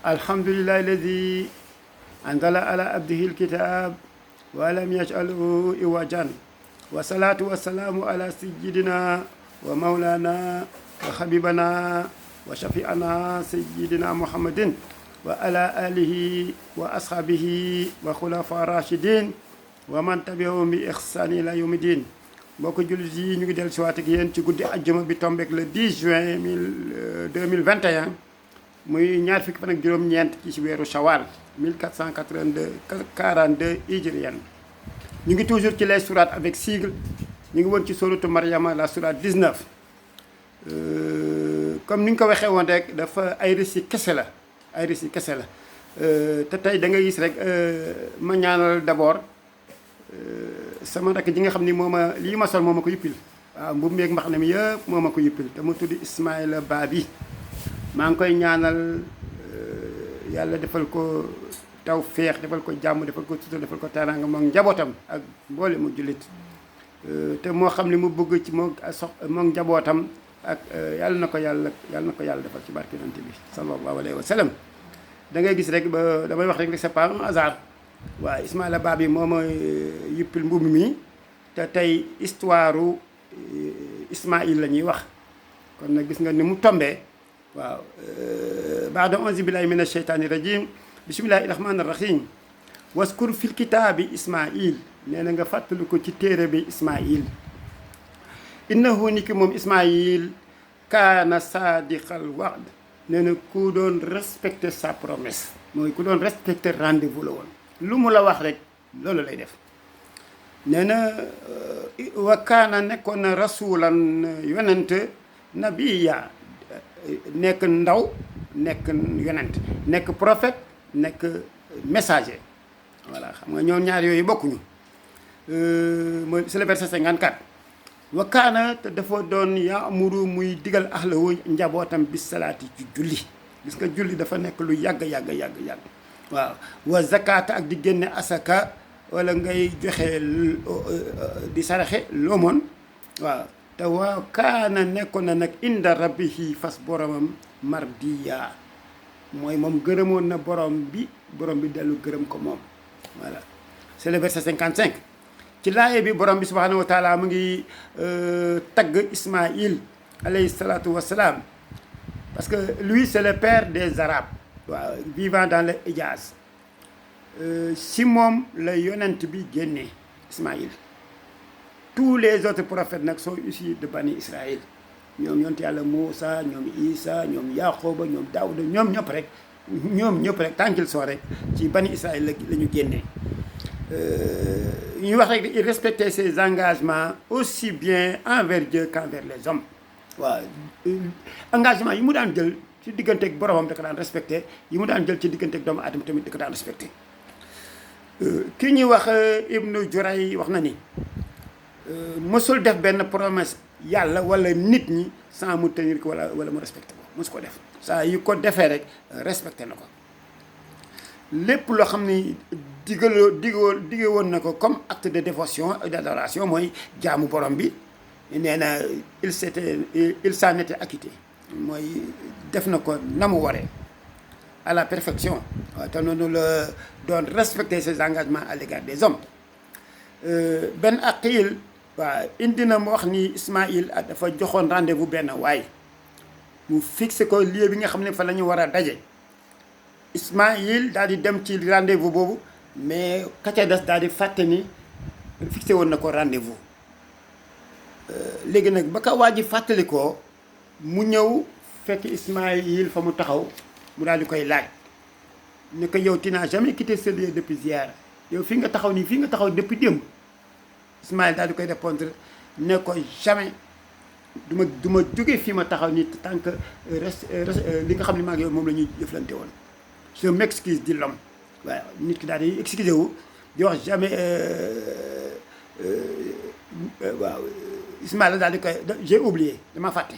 الحمد لله الذي أنزل على عبده الكتاب ولم يجعله عوجا والصلاة والسلام على سيدنا ومولانا وحبيبنا وشفيعنا سيدنا محمد وعلى آله وأصحابه وخلفاء الراشدين ومن تبعهم بإحسان إلى يوم الدين. mbokk jullit yi ñu ngi dellu si waat ak yéen ci guddi àjjuma bi tombeek le 10 juin 2021 muy ñaar fukki fan ak juróom-ñeent ci weeru Shawal 1442 hijrienne. ñu ngi toujours ci les sourates avec sigle. ñu ngi woon ci sourate Maryama la sourate 19. comme ni ñu ko waxee woon rek dafa ay récit kese la te tey da nga gis rek ma ñaanal d'abord sama rakk ji nga xam ni lii ma sol moo ma ko yuppil. waaw mbubb meeg mbax na mi yëpp moo ma ko yuppil te mu tudd Ismaïla Babi. maa ngi koy ñaanal yàlla defal ko taw féex defal ko jàmm defal ko sutura defal ko teraanga moom njabootam ak mboole mu jullit te moo xam li mu bëgg ci moom njabootam ak yàlla na ko yàlla defal ci barke yonent bi sallallahu alayhi wa sallam. da ngay gis rek ba damay wax rek c'est pas un hasard. waaw Ismaïla Babi moo ma yuppil mbubb mi te tey histoire Ismaïl la ñuy wax kon nag gis nga ni mu tombee. waaw baada auzu billahi mina sheytaani rajim bismillahi rahmaani rahim waskur fil kitaabi Ismaïl nee na nga fàttali ko ci téere bi Ismaïl innahu ni ki moom Ismaïl kaana saadiqal wa'd nee na ku doon respecter sa promesse mooy ku doon respecter rendez-vous la woon lu mu la wax rek loolu lay def. nee na wa kaana nekkoon na rasulan yonent nabiya nekk ndaw nekk yonent nekk prophète nekk messager. voilà xam nga ñoom ñaar yooyu bokkuñu. mooy c'est le verset 54. wa kaana te dafa doon yaamuru muy digal ahlahu njabootam bis salaati ci julli. gis nga julli dafa nekk lu yàgg. waaw wa zakata ak di génne asaka wala ngay joxe di saraxe loomoon. waaw te wa kaana nekkoon na nag inda rabbihi fas boromam mardiya mooy moom gërëmoon na borom bi dellu gërëm ko moom. voilà c'est le verset 55. ci laaye bi borom bi subhanahu wa taala mu ngi tagg Ismaïl alayhi salatu wassalam parce que lui c'est le père des arabes. waaw vivant dans le Hijaz. si moom la yonent bi génnee Ismaïl. tous les autres prophètes nag sont issus de Bani Israël ñoom yonent yàlla Moussa ñoom Isa ñoom Yaquba ñoom Daouda ñoom ñëpp rek tant qu'ils sont rek ci Bani Israël la ñu génnee. ñuy wax rek il respectait ses engagements aussi bien envers Dieu qu'envers les hommes. waaw engagement yi mu daan jël ci digganteeg boromam da ko daan respecté yi mu daan jël ci digganteeg doomu aadama tamit da ko daan respecté. ki ñuy wax Ibnu Juray wax na ni mësul def benn promesse yàlla wala nit ñi sans mu tenir ko wala mu respecté ko mësu ko def. saa yu ko defee rek respecté na ko lépp loo xam ni digge woon na ko comme acte de dévotion et d'adoration mooy jaamu borom bi. nee na il s'en était acquitté mooy def na ko na mu waree à la perfection. waaw te noonu la doon respecter ses engagements à l'égard des hommes. Ben Aqil waaw indi na mu wax ni Ismaïl dafa joxoon rendez-vous benn waay mu fixé ko lieu bi nga xam ne fa la ñu war a daje. Ismaïl daal di dem ci rendez-vous boobu mais ka ca des daal di fàtte ni fixé woon na ko rendez-vous. léegi nag ba ka waa ji fàttali ko mu ñëw fekk Ismaïl fa mu taxaw mu daal di koy laaj ne ko yow tu n'as jamais quitté ce lieu depuis hier yow fii nga taxaw nii fii nga taxaw depuis démb. Ismaïl daal di koy répondre ne ko jamais du ma jógee fii ma taxaw nii tant que li nga xam ne maa ngi yow moom la ñuy jëflante woon. je m'excuse dit l'homme. waaw nit ki daal di excusé wu di wax jamais waaw. Ismaïla daal di koy j'ai oublié dama fàtte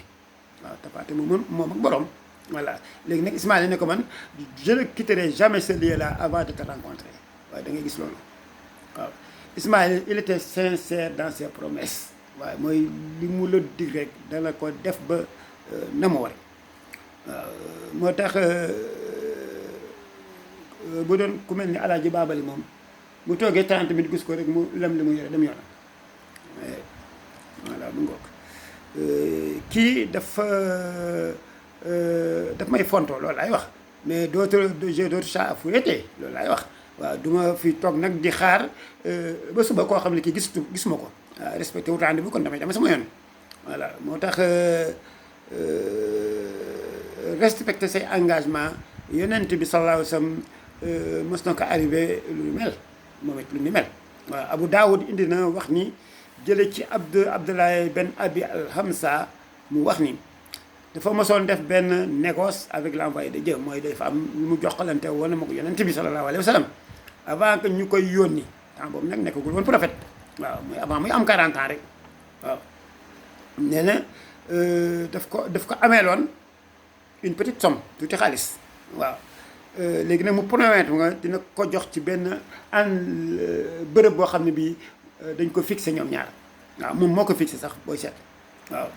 waaw te fàtte moom ak borom. voilà léegi nag Ismaïla ne ko man je ne quitterai jamais ce lieu là avant de te rencontrer waaye da ngay gis loolu. waaw Ismaïla il était sincère dans ses promesses. waaye mooy li mu la dig rek dana ko def ba na mu war. waaw moo tax bu doon ku mel ni alaaji baabali moom bu toogee 30 minutes gis ko rek mu lem li mu yore dem yoonam voilà bu ngoog kii dafa daf may fonto loolu laay wax mais d'autres chats à fouetter loolu laay wax waaw du ma fi toog nag di xaar ba suba koo xam ne kii gisuma ko waaw respecté wu rendez-vous kon damay dama sama yoon voilà moo tax respecté say engagement yonent bi sallallahu alayhi wa sallam mos na ko arrivé lu ni mel moom it lu ni mel waaw Abu Daawud indi na wax ni jële ci Abdoulaye Ben Abi al-Hamsa mu wax ni dafa mosoon def benn négoce avec l'envoyé de Dieu mooy dafa am lu mu joxalante woon na ma ko yonent bi sallallahu alayhi wa sallam avant que ñu koy yónni temps boobu nag nekkagul woon prophète waaw muy avant muy am 40 ans rek waaw nee na daf ko ameeloon une petite somme tuuti xaalis waaw léegi nag mu promettre nga dina ko jox ci benn bërëb boo xam ne bii dañ ko fixé ñoom ñaar waaw moom moo ko fixé sax booy seet waaw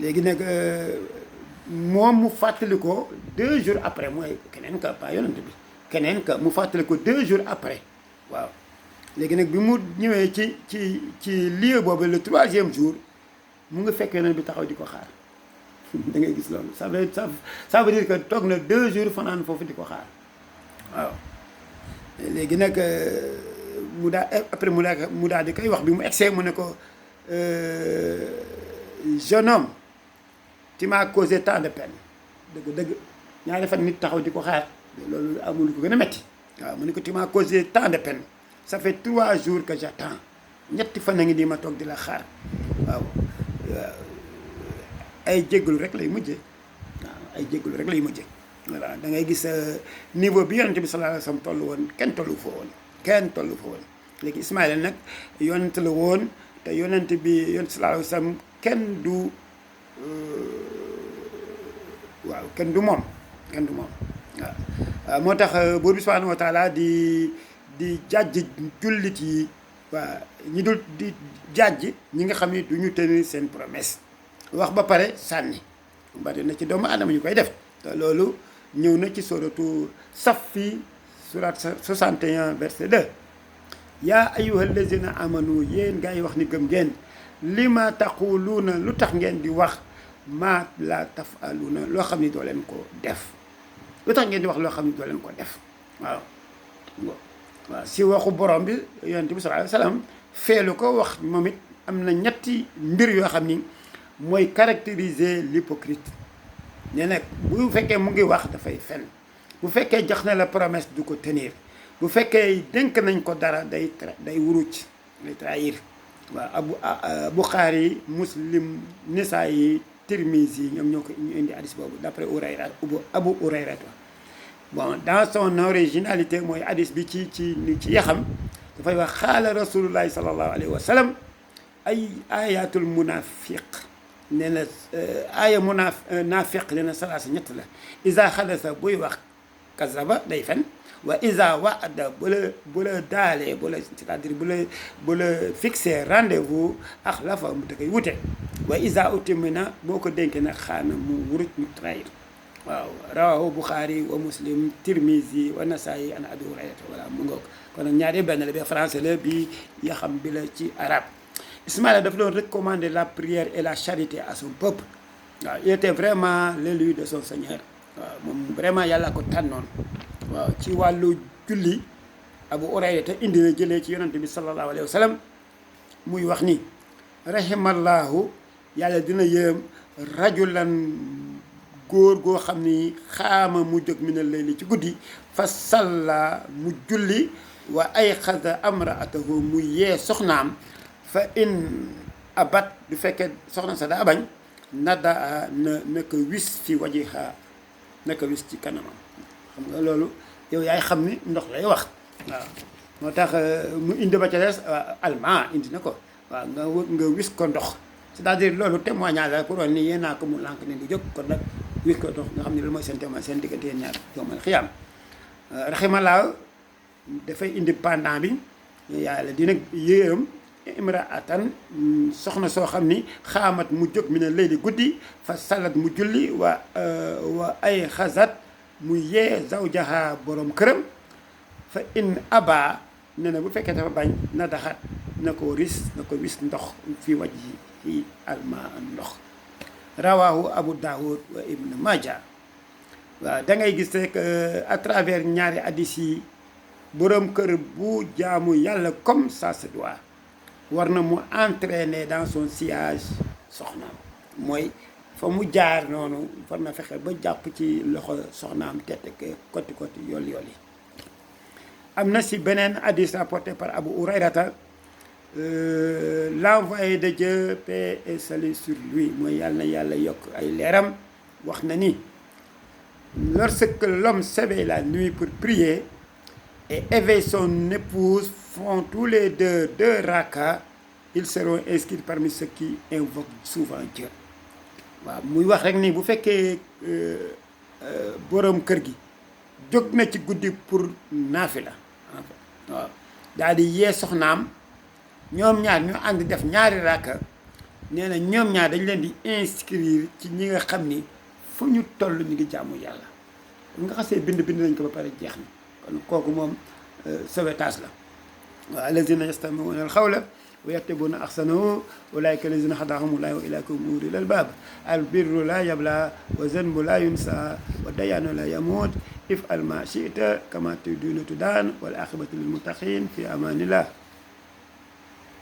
léegi nag moom mu fàttali ko 2 jours après mooy keneen ka pas yonent bi keneen ka mu fàttali ko 2 jours après waaw léegi nag bi mu ñëwee ci lieu boobu le 3e jour mu nga fekk yonent bi taxaw di ko xaar da ngay gis loolu ça veut dire que toog na 2 jours fanaan foofu di ko xaar waaw léegi nag mu daa après mu daal di koy wax bi mu egsee mu ne ko jeune homme tu m'as causé tant de peine dëgg ñaari fan nit taxaw di ko xaar loolu amul ko gën a metti waaw mu ne ko tu m'as causé tant de peine ça fait 3 jours que j'attends ñetti fan a ngi di ma toog di la xaar waaw ay jéggalu rek lay mujjee waaw ay jéggalu rek lay mujjee voilà da ngay gis niveau bi yonent bi sallallahu alayhi wa sallam toll woon kenn tollu fa woon léegi Ismaïla nag yonent la woon te yonent bi yonent sallallahu alayhi wa sallam kenn du moom waaw moo tax buur bi subhanahu wa taala di jàjj jullit yi waaw ñi dul di jàjj ñi nga xam ne du ñu tenir seen promesse wax ba pare sànni bari na ci doomu aadama ñu koy def te loolu ñëw na ci suratu Safi surat 61 verset 2 yaa ayyuhal lazina amanu yéen gaa yi wax ni gëm ngeen lima taquluuna lu tax ngeen di wax maa la tafaluuna loo xam ni doo leen ko def lu tax ngeen di wax loo xam ni doo leen ko def waaw si waxu borom bi yonent bi sallallahu alayhi wa sallam feelu ko wax moom it am na ñetti mbir yoo xam ni mooy caractériser l'hypocrite ne nag bu fekkee mu ngi wax dafay fen bu fekkee jox na la promesse du ko tenir bu fekkee dénk nañ ko dara day wuruc day trahir waaw Bukhari Muslim Nisaa'i Tirmizi ñoom ñoo ko ñu indi hadis boobu d'après Abu Hurayra bon dans son originalité mooy hadis bi ci yaxam dafay wax xaala rasulullahi sallallahu alayhi wa sallam ay ayatul munafiq nee na aaya naafiq nee na salaasa ñett la isa xadasa buy wax kazaba day fen wa isa waada bu la daalee c'est-à-dire bu la fixé rendez-vous axlafa mu da koy wute wa isa utimina boo ko dénkee nag xaana mu wuruj mu trahir waaw rawahu Bukhari wa Muslim Tirmizi wa Nasaa'i an Abi Hurayrata voilà mu ngoog kon nag ñaari benn la bi français la bi yaxam bi la ci arabe Ismaïla dafa doon recommander la prière et la charité à son peuple waaw il était vraiment l'élu de son Seigneur waaw moom vraiment yàlla ko tànnoon waaw ci wàllu julli Abu Hurayra te indi na jëlee ci yonante bi sallallahu alayhi wa sallam muy wax ni rahimallahu yàlla dina yërëm rajulan góor goo xam ni xaama mu jóg minal layli ci guddi fa salla mu julli wa ay xasa amraatahu mu yee soxnaam fa in abat du fekkee soxna sa daa bañ nada na ko wis fi wajiha na ko wis ci kanamam xam nga loolu yow yaay xam ni ndox lay wax waaw moo tax mu indi ba ca des allemand indi na ko waaw nga wis ko ndox c'est-à-dire loolu témoignage la pour ni yéen naa ko mu lànk ne du jóg kon nag wis ko ndox nga xam ne loolu mooy seen témoignage seen diggante yéen ñaar yowmal xiyaam raximalaa dafay indi pendant bi yàlla dina yërëm imraatan soxna soo xam ni xaamat mu jóg mi ne layli guddi fa salat mu julli wa ay xasat mu yee zawjaha borom këram fa in aba ne na bu fekkee dafa bañ na daxat na ko wis ndox fi waj yi alma ndox rawahu Abu Dawud wa Ibn Majah waaw da ngay gis rek à travers ñaari hadiis yi boroom kër bu jaamu yàlla comme ça se doit war na mu entraîner dans son sillage soxnaam mooy fa mu jaar noonu war na fexe ba jàpp ci loxo soxnaam tete ke koti yool yi am na si beneen hadiis rapporté par Abu Hurayrata l'envoyé de Dieu, paix et salut sur lui mooy yàlla na yàlla yokk ay leeram wax na ni lorsque l'homme s'éveille la nuit pour prier et éveille son épouse font tous les deux rakas, ils seront inscrits parmi ceux qui invoquent souvent Dieu. waaw muy wax rek ni bu fekkee boroom kër gi jóg na ci guddi pour naafila waaw daal di yee soxnaam ñoom ñaar ñu ànd def ñaari raka nee na ñoom ñaar dañ leen di inscrire ci ñi nga xam ni fu ñu toll ñu ngi jaamu yàlla bu nga xasee bind nañ ko ba pare jeex na kon kooku moom sauvetage la waaw allazina yastami'una al-qawla wa yattabi'una ahsanahu ulaa'ika allazina hadahumullahu wa ilayhim ulul albab albirru la yabla wa zanbu la yunsa wa dayanu la yamut if'al ma shi'ta kama tudinu tudan wal aqibatu lil muttaqin fi amanillah